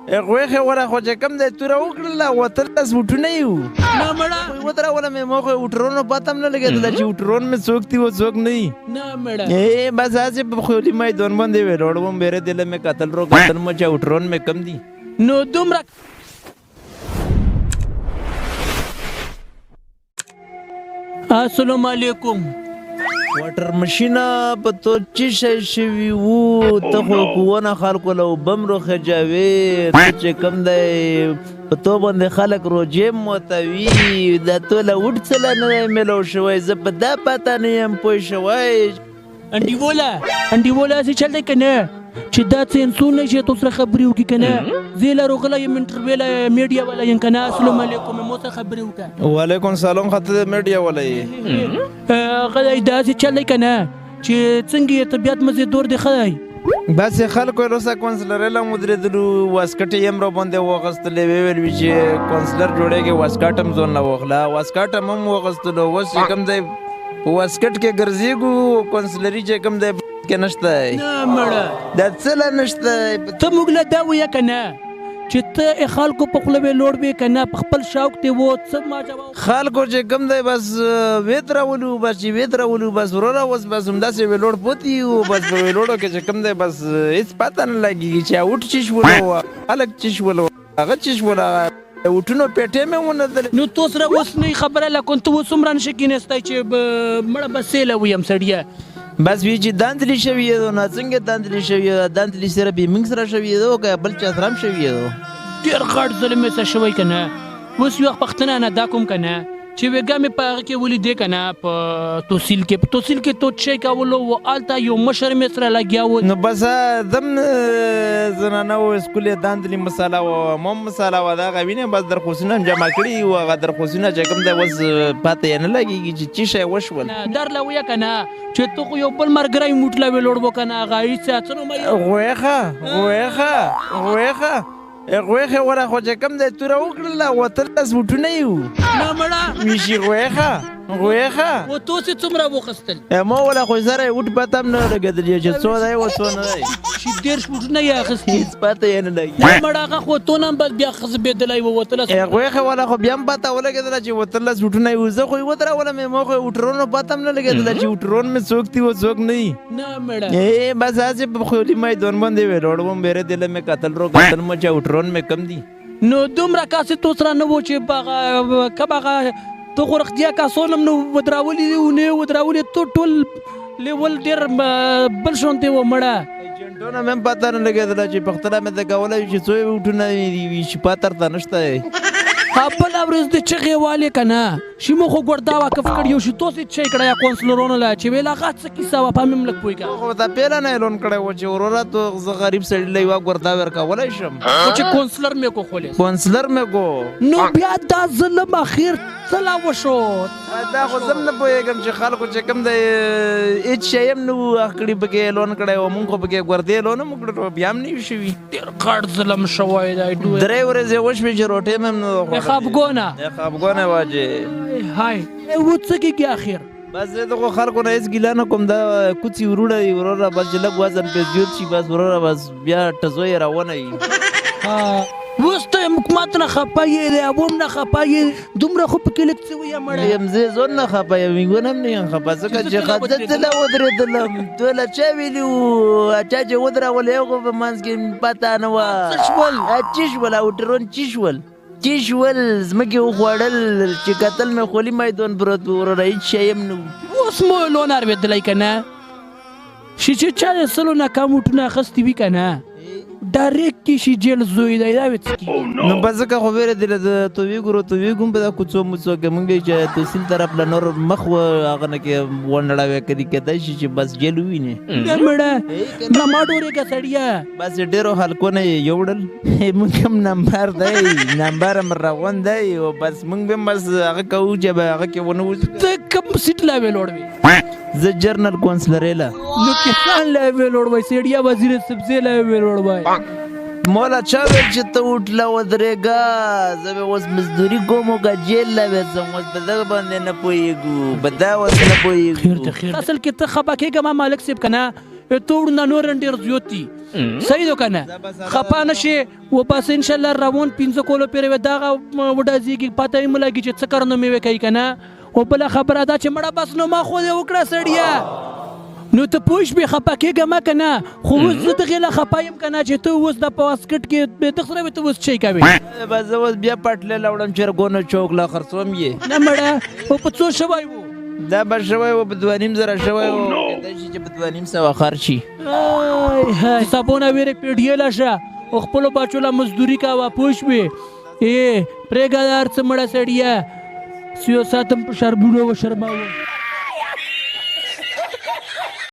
غوښه وره خو چې کوم دی توره وکړله وتلس بوټونه یې وو ودروله مې ما خو وټرونو پته هم نه لګېدله چې وټرون مې څوک دي و څوک نه دي بس هسې په خولي میدان باندې ولاړ وم بیره دله مې کتل رو کتل مو چې وټرون مې کم دي نو دومره السلام علیکم واټر مشینه په تو چې شی شوي وو ته خو کوونه خلکو له اوبه م روخجوې ته چې کوم دی په تو باندې خلک روجې موتوي دا توله وډ څه لا نه دی میلو شوی زه په دا پته نه یم پوه شوی انډیواله هسې چل دی که نه چې دا څنسور نه شي تو سره خبرې وکړي که نه زه لا روغلی یم انټرویو له میډیا والا یم که نه السلام علیکم مو سره خبرې وکړه وعلیکم سلام خطه د میډیا والا یې غلی دا هسې چل دی که نه چې څنګه یې طبیعت مزېدور دی ښه دی بس خلکو یې روسه کونسلرۍ له ودرېدلو واسکټ یې هم راباندې واخیستلې ویل وي چې کونسلر جوړېږي واسکټ هم ځان نه واخله واسکټ هم واخیستلو اوس چې کوم دی په واسکټ کې ګرځېږو کونسلري چې کوم دی کې نشته نه مړه دا څه لا نشته ته موږ له دا ویه که نه چې ته خلکو په خوله به لوړ وې که نه په خپل شوق دی و څه ما جواب خلکو چې کوم دی بس وید راولو بس چې وید راولو بس وروره اوس بس همداسې ویلوړ پوتي یو بس په ویلوړو کې چې کوم دی بس هېڅ پته نه لګېږي چې اوټ چې شولو هلک چې شولو هغه چې شولو وټونو پیټې مې ونه دلې نو تو سره اوس نه خبره لکن ته اوس څومره نشي کېنستی چې مړه به سیله ویم سړیه بس وی چې داندلی شوی دو نه څنګه داندلی شوی داندلی سره به موږ سره شوی دو که بل چا سره هم شوی دو ډېر غټ ظلم یې څه شوی که نه اوس یو وخت پښتنه نه دا کوم که نه چې وېګا مې په هغه کې ولیدې که نه په توصیل کې تو شی کولو و هلته یو مشر مې سره لګیا و نو بس دم زنانه و اسکول یې داندلي مساله وه مم مساله وه د هغه وینې بس درخواستونه هم جمع کړي وو هغه درخواستونه چې کوم دی اوس پاته یې نه لګېږي چې څه شی وشول در له ویه که نه چې تو خو یو بل مرګری موټ له ویلوړ و که نه هغه هېڅ څه نومه غوښه وره خو چې کوم دی توره وکړله وتلس بوټونه یې وو نه مړه ویشي غوښه و تو سې څومره وخیستل ما وله خو سره یې وټ پته هم نه لګېدل چې څو دی و څو نه دی چې 10 بوټونه یې اخیستي هېڅ پته یې نه لګي مړه هغه خو تو نه هم بیا خزبېدلی و وتلس غوښه وله خو بیا هم پته ولګېدله چې وتلس بوټونه یې وو زه خو یې ودرولم ما خو یې وټرونو پته هم نه لګېدله چې وټرون مې څوک دي و څوک نه دي نه مړه بس هسې په خولي میدان باندې ولاړ وم بیره دله مې کتل رو کتل مو چې وټرون مې کم دي نو دومره کاسې تو سره نه و چې کب هغه تو خو رښتیا کاسون هم نه ودراولي و نه ودراولي تو ټول لیول ډېر بل شونتې و مړه ایجنټونه مې هم پته نه لګېدله چې پښتنه مې ته کولی چې څو یې وټونه وي چې پته ورته نشته دی بله ورځ د چغې والې که نه شي مو خو ګوردا واقف کړي یو شي تو سې چی کړی یا کونسلرونو له چې ویل هغه څه کیسه وه پام مې هم لږ پوهېږه خو ته پیله نه اعلان کړی و چې وروره تو زه غریب سړي له یوه ګوردا ورکولی شم خو چې کونسلر مې کو خولې کونسلر مې کو نو بیا دا ظلم اخر څه لا وشو دا خو زه هم نه پوهېږم چې خلکو چې کوم دی هېڅ شی هم نه وو اخکړي پکې اعلان کړی و مونږ خو پکې ګوردې اعلان هم وکړو بیا هم نه وي شوي ډېر غټ ظلم شوی دی 3 ورځې وشوې چې روټۍ مې هم نه ده خوړلې خفګونه واجې هاي و څه کېږي اخر بس زه دغو خلکو نه هېڅ ګیله نه کوم دا کوڅې وروڼه دي وروره بس چې لږ وزن پرې زیات شي بس وروره بس بیا ټزو یې راونه وي اوس ته حکومت نه خفه یې د عوام نه خفه یې دومره خو پکې لږ څه ویه مړه یم زه ځان نه خفه یم وینګونه هم نه یم خفه ځکه چې زه له ودرېدلم دوله چا ویلي وو چا چې ودرولې یو خو په منځ کې پته نه وه څه شول اوټرون څه شول ځمکې وخوړل چې کتل مې خولي میدان پروت و وروره هېڅ شی هم نه وو اوس مو لون اورېدلی که نه شي چې چا د سلو نه کم وټونه اخیستي وي که نه ډایرکټ کې شي جیل زوی دی دا وې څه کېږي نو بس ځکه خو ویرې دله د تویږو هم په دا کوڅو موڅو کې مونږ چې تحصیل طرف له نور مخ و هغه نه کې ونړاوی کدي کېدای شي چې بس جیل ووینې مړه ډرما ډورېږه سړیه بس ډېرو خلکو نه یې یوړل مونږ هم نمبر دی نمبر هم روان دی او بس مونږ به هم بس هغه کوو چې به هغه کې ونه وځو ته کوم سیټ لا ویلوړ وي زه جرنل کونسلرۍ له نو کسان لا ویلوړ وای سیډیا وزیر سبزی لا ویلوړ وای مولا چا ویل چې ته وټله ودرېږه زه به اوس مزدوري کوم او که جیل له وځم اوس په دغه باندې نه پوهېږو په دا اوس نه پوهېږو اصل کې ته خفه کېږه ما مالک صاحب که نه توړو نه نور ډېر زیات دي صحیح ده که نه خفه نه شې و بس انشاءالله روان 5 کولو پورې به دغه وډازېږي پته یې م لګي چې څه کارونه مې وکوي که نه او بله خبره دا چې مړه بس نو ما خو دې وکړه سړیه نو ته پوه شوې خفه کېږه مه که نه خو اوس زه دغې له خفه یم که نه چې ته اوس د په واسکټ کې دغ سره ته اوس چی کوې بس زه اوس بیا پټلې لاوړم چرګونو چوک لا خرڅوم یې نه مړه او په څو شوی و دا به شوی و په 2.5 شوی و کېدای شي چې په 2.5 خرڅ شي سبونه ویرې پیډیله شه او خپلو بچو له مزدوري کوه پوه شوې پرېږه د هر څه مړه سړیه سیاساتم په شرمونو وشرموه